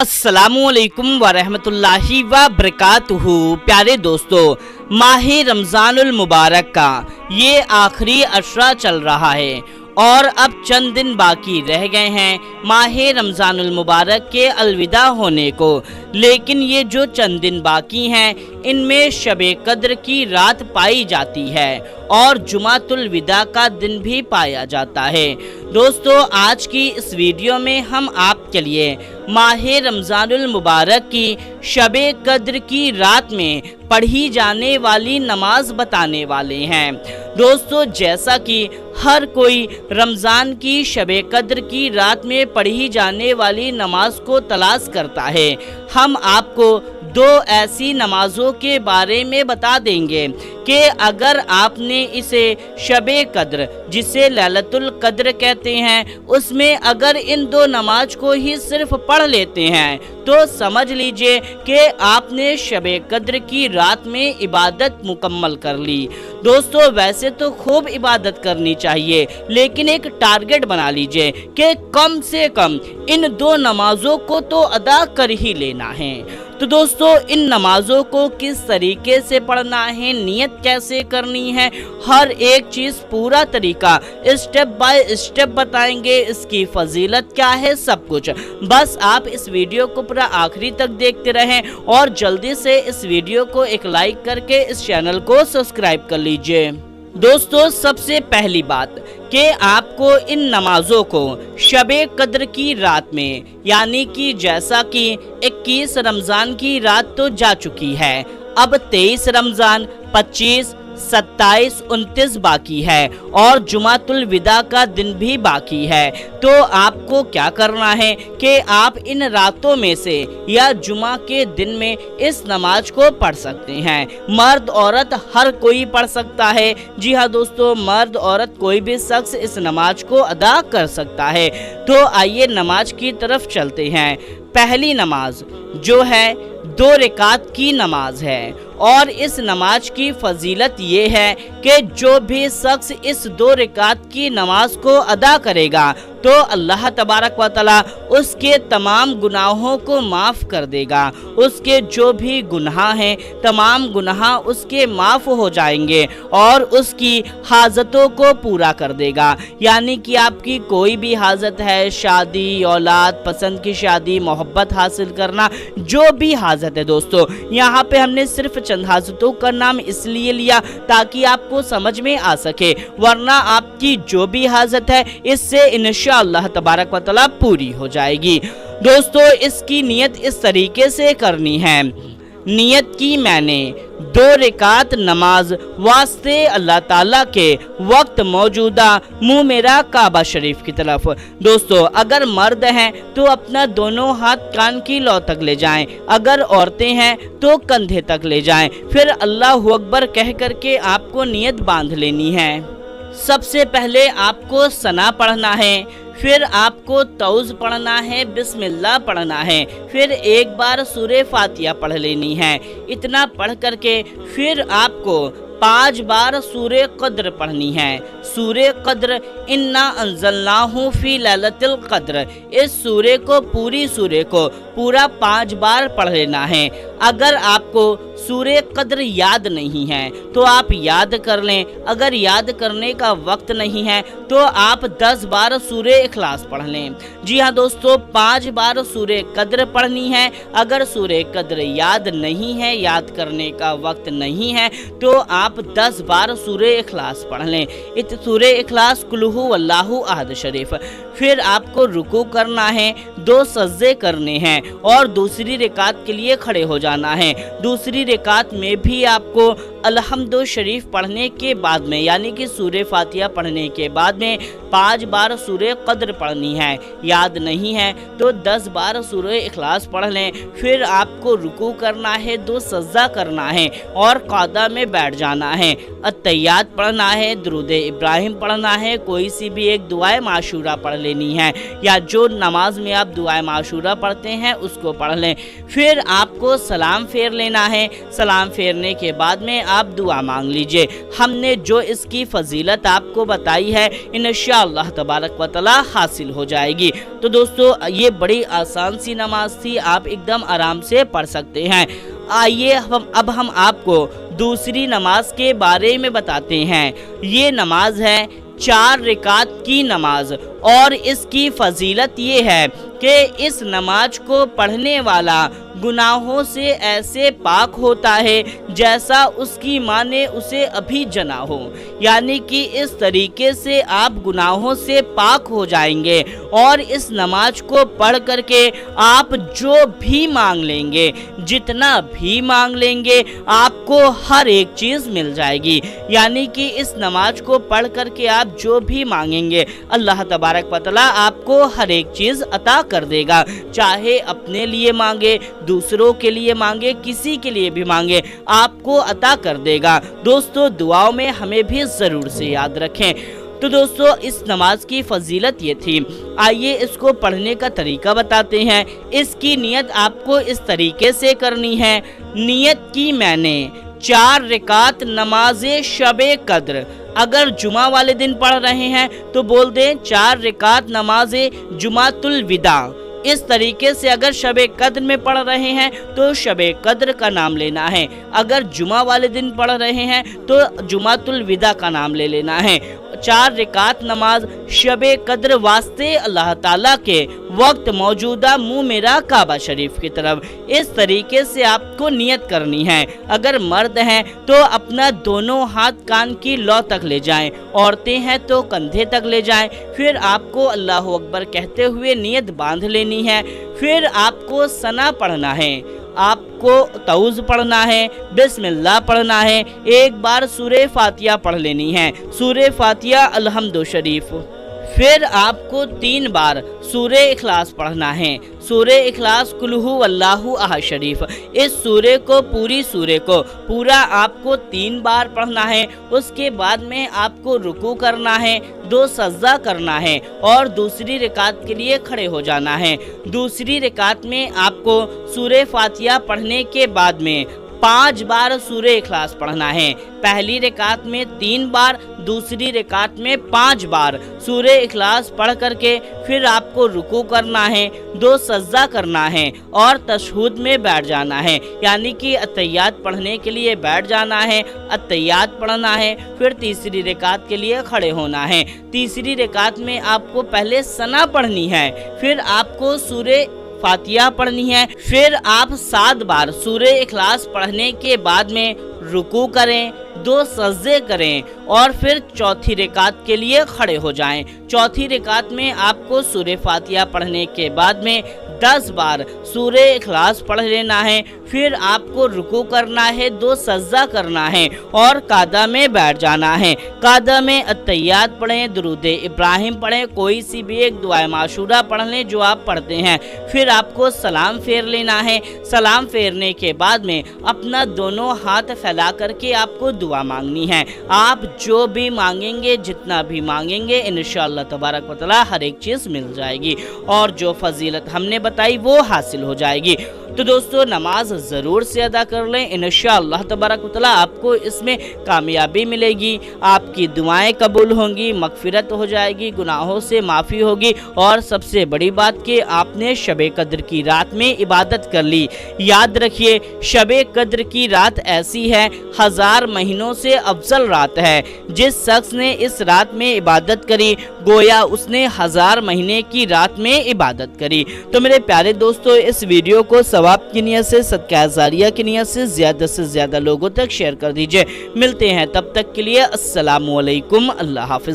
अस्सलामुअलैकुम वरहमतुल्लाहि वबरकातुहू। प्यारे दोस्तों, माह रमज़ानुल मुबारक का ये आखिरी अशरा चल रहा है और अब चंद दिन बाकी रह गए हैं माह रमज़ानुल मुबारक के अलविदा होने को। लेकिन ये जो चंद दिन बाकी हैं इनमें शबे कद्र की रात पाई जाती है और जुमातुल विदा का दिन भी पाया जाता है। दोस्तों, आज की इस वीडियो में हम आपके लिए माह रमज़ानुल मुबारक की शबे कद्र की रात में पढ़ी जाने वाली नमाज बताने वाले हैं। दोस्तों, जैसा कि हर कोई रमज़ान की शबे कद्र की रात में पढ़ी जाने वाली नमाज को तलाश करता है, हम आपको दो ऐसी नमाज़ों के बारे में बता देंगे कि अगर आपने इसे शबे कद्र, जिसे लैलतुल कद्र कहते हैं, उसमें अगर इन दो नमाज को ही सिर्फ पढ़ लेते हैं तो समझ लीजिए कि आपने शबे कद्र की रात में इबादत मुकम्मल कर ली। दोस्तों, वैसे तो खूब इबादत करनी चाहिए, लेकिन एक टारगेट बना लीजिए कि कम से कम इन दो नमाजों को तो अदा कर ही लेना है। तो दोस्तों, इन नमाजों को किस तरीके से पढ़ना है, नियत कैसे करनी है, हर एक चीज़ पूरा तरीका स्टेप बाय स्टेप बताएंगे। इसकी फजीलत क्या है, सब कुछ। बस आप इस वीडियो को पूरा आखिरी तक देखते रहें और जल्दी से इस वीडियो को एक लाइक करके इस चैनल को सब्सक्राइब कर लीजिए। दोस्तों, सबसे पहली बात कि आपको इन नमाजों को शबे कद्र की रात में, यानी कि जैसा कि 21 रमज़ान की रात तो जा चुकी है, अब 23 रमज़ान, 25, 27, 29 बाकी है और जुमातुल विदा का दिन भी बाकी है। तो आपको क्या करना है कि आप इन रातों में से या जुमा के दिन में इस नमाज को पढ़ सकते हैं। मर्द औरत हर कोई पढ़ सकता है। जी हाँ दोस्तों, मर्द औरत कोई भी शख्स इस नमाज को अदा कर सकता है। तो आइए नमाज की तरफ चलते हैं। पहली नमाज जो है 2 रकात की नमाज है और इस नमाज की फजीलत ये है कि जो भी शख्स इस 2 रकात की नमाज को अदा करेगा तो अल्लाह तबारक व तआला उसके तमाम गुनाहों को माफ़ कर देगा। उसके जो भी गुनाह हैं तमाम गुनाह उसके माफ़ हो जाएंगे और उसकी हाजतों को पूरा कर देगा। यानी कि आपकी कोई भी हाजत है, शादी, औलाद, पसंद की शादी, मोहब्बत हासिल करना, जो भी हाजत है दोस्तों, यहाँ पे हमने सिर्फ चंद हाजतों का नाम इसलिए लिया ताकि आपको समझ में आ सके, वरना आपकी जो भी हाजत है इससे इंशाअल्लाह तबारक व तआला पूरी हो जाएगी। दोस्तों, इसकी नियत इस तरीके से करनी है। नियत की मैंने 2 रकात नमाज वास्ते अल्लाह ताला के वक्त मौजूदा मुँह मेरा काबा शरीफ की तरफ। दोस्तों, अगर मर्द हैं तो अपना दोनों हाथ कान की लौ तक ले जाएं, अगर औरतें हैं तो कंधे तक ले जाएं। फिर अल्लाहु अकबर कह करके आपको नियत बांध लेनी है। सबसे पहले आपको सना पढ़ना है, फिर आपको तौज़ पढ़ना है, बिस्मिल्लाह पढ़ना है, फिर एक बार सूरे फातिहा पढ़ लेनी है। इतना पढ़ करके फिर आपको 5 बार सूरे कद्र पढ़नी है। सूरे कद्र, इन्ना अंज़लनाहु फी लैलतिल कद्र, इस सूरे को, पूरी सूरे को पूरा 5 बार पढ़ लेना है। अगर आपको सूरे कद्र याद नहीं है तो आप याद कर लें, अगर याद करने का वक्त नहीं है तो आप 10 बार सूरे इखलास पढ़ लें। जी हाँ दोस्तों, 5 बार सूरे कद्र पढ़नी है। अगर सूरे कद्र याद नहीं है, याद करने का वक्त नहीं है, तो आप 10 बार सूरे इखलास पढ़ लें। इत सूरे इखलास, कुल हु अल्लाहु अहद शरीफ। फिर आपको रुकू करना है, 2 सज्दे करने हैं और दूसरी रकात के लिए खड़े हो जाना है। दूसरी रकात में भी आपको अलहम्दु शरीफ पढ़ने के बाद में, यानी कि सूरे फातिहा पढ़ने के बाद में 5 बार सूरे कद्र पढ़नी है। याद नहीं है तो 10 बार सूरे इखलास पढ़ लें। फिर आपको रुकू करना है, 2 सज्दा करना है और क़ादा में बैठ जाना है। अत्तहियात पढ़ना है, दुरूद इब्राहिम पढ़ना है, कोई सी भी एक दुआए माशूरा पढ़ लेनी है, या जो नमाज में आप दुआए माशूरा पढ़ते हैं उसको पढ़ लें। फिर आपको सलाम फेर लेना है। सलाम फेरने के बाद में आप दुआ मांग लीजिए। हमने जो इसकी फजीलत आपको बताई है इंशाअल्लाह तबारक व तआला हासिल हो जाएगी। तो दोस्तों ये बड़ी आसान सी नमाज थी, आप एकदम आराम से पढ़ सकते हैं। आइए अब हम आपको दूसरी नमाज के बारे में बताते हैं। ये नमाज है 4 रकात की नमाज, और इसकी फजीलत ये है कि इस नमाज को पढ़ने वाला गुनाहों से ऐसे पाक होता है जैसा उसकी माँ ने उसे अभी जना हो। यानी कि इस तरीके से आप गुनाहों से पाक हो जाएंगे, और इस नमाज को पढ़ करके आप जो भी मांग लेंगे, जितना भी मांग लेंगे, आपको हर एक चीज़ मिल जाएगी। यानी कि इस नमाज को पढ़ करके आप जो भी मांगेंगे अल्लाह तबारक व तआला आपको हर एक चीज़ अता कर देगा। चाहे अपने लिए मांगे, दूसरों के लिए मांगे, किसी के लिए भी मांगे, आपको अता कर देगा। दोस्तों दुआओं में हमें भी ज़रूर से याद रखें। तो दोस्तों इस नमाज की फजीलत ये थी। आइए इसको पढ़ने का तरीका बताते हैं। इसकी नियत आपको इस तरीके से करनी है। नियत की मैंने 4 रकात नमाज शबे कद्र, अगर जुमा वाले दिन पढ़ रहे हैं तो बोल दें 4 रकात नमाज जुमातुल विदा। इस तरीके से अगर शबे कद्र में पढ़ रहे हैं तो शबे कद्र का नाम लेना है। अगर जुमा वाले दिन पढ़ रहे हैं तो जुमातुल विदा का नाम ले लेना है। 4 रकात नमाज शबे कद्र वास्ते अल्लाह ताला के वक्त मौजूदा मुँह मेरा काबा शरीफ की तरफ, इस तरीके से आपको नियत करनी है। अगर मर्द हैं तो अपना दोनों हाथ कान की लौ तक ले जाएं, औरतें हैं तो कंधे तक ले जाएं। फिर आपको अल्लाह अकबर कहते हुए नियत बांध लेनी है। फिर आपको सना पढ़ना है, आपको तऊज़ पढ़ना है, बिस्मिल्लाह पढ़ना है, एक बार सूरे फातिहा पढ़ लेनी है, सूरे फातिहा अलहम्दु शरीफ। फिर आपको 3 बार सूरे इखलास पढ़ना है, सूरे इखलास कुल्हु वल्लाहु अहद शरीफ। इस सूरे को पूरा आपको 3 बार पढ़ना है। उसके बाद में आपको रुकू करना है, 2 सजदा करना है, और दूसरी रकात के लिए खड़े हो जाना है। दूसरी रकात में आपको सूरे फातिहा पढ़ने के बाद में 5 बार सूरे इखलास पढ़ना है। पहली रकात में 3 बार, दूसरी रकात में 5 बार सूरे इखलास पढ़ करके फिर आपको रुकू करना है, 2 सजदा करना है, और तशहुद में बैठ जाना है। यानी कि अत्तहियात पढ़ने के लिए बैठ जाना है, अत्तहियात पढ़ना है, फिर तीसरी रकात के लिए खड़े होना है। तीसरी रकात में आपको पहले सना पढ़नी है, फिर आपको सूरे फातिहा पढ़नी है। फिर आप 7 बार सूरे इखलास पढ़ने के बाद में रुकू करें, 2 सजदे करें, और फिर चौथी रकात के लिए खड़े हो जाएं। चौथी रकात में आपको सूरे फातिहा पढ़ने के बाद में 10 बार सूरे इखलास पढ़ लेना है। फिर आपको रुकू करना है, 2 सजदा करना है, और कादा में बैठ जाना है। कादा में अत्तहियात पढ़ें, दुरूद इब्राहिम पढ़ें, कोई सी भी एक दुआ माशूरा पढ़ लें जो आप पढ़ते हैं। फिर आपको सलाम फेर लेना है। सलाम फेरने के बाद में अपना दोनों हाथ फैला करके आपको दुआ मांगनी है। आप जो भी मांगेंगे, जितना भी मांगेंगे, इंशाअल्लाह तबारक व तआला हर एक चीज़ मिल जाएगी, और जो फजीलत हमने बताई वो हासिल हो जाएगी। तो दोस्तों नमाज ज़रूर से अदा कर लें, इंशाअल्लाह तबारक व तआला आपको इसमें कामयाबी मिलेगी, आपकी दुआएं कबूल होंगी, मगफिरत हो जाएगी, गुनाहों से माफ़ी होगी, और सबसे बड़ी बात कि आपने शबे कद्र की रात में इबादत कर ली। याद रखिए शबे कद्र की रात ऐसी है, 1000 महीनों से अफजल रात है। जिस शख्स ने इस रात में इबादत करी गोया उसने 1000 महीने की रात में इबादत करी। तो मेरे प्यारे दोस्तों इस वीडियो को सवाब की नियत से, सदका जारिया की नियत से ज़्यादा लोगों तक शेयर कर दीजिए। मिलते हैं तब तक के लिए अस्सलामु अलैकुम, अल्लाह हाफ़िज़।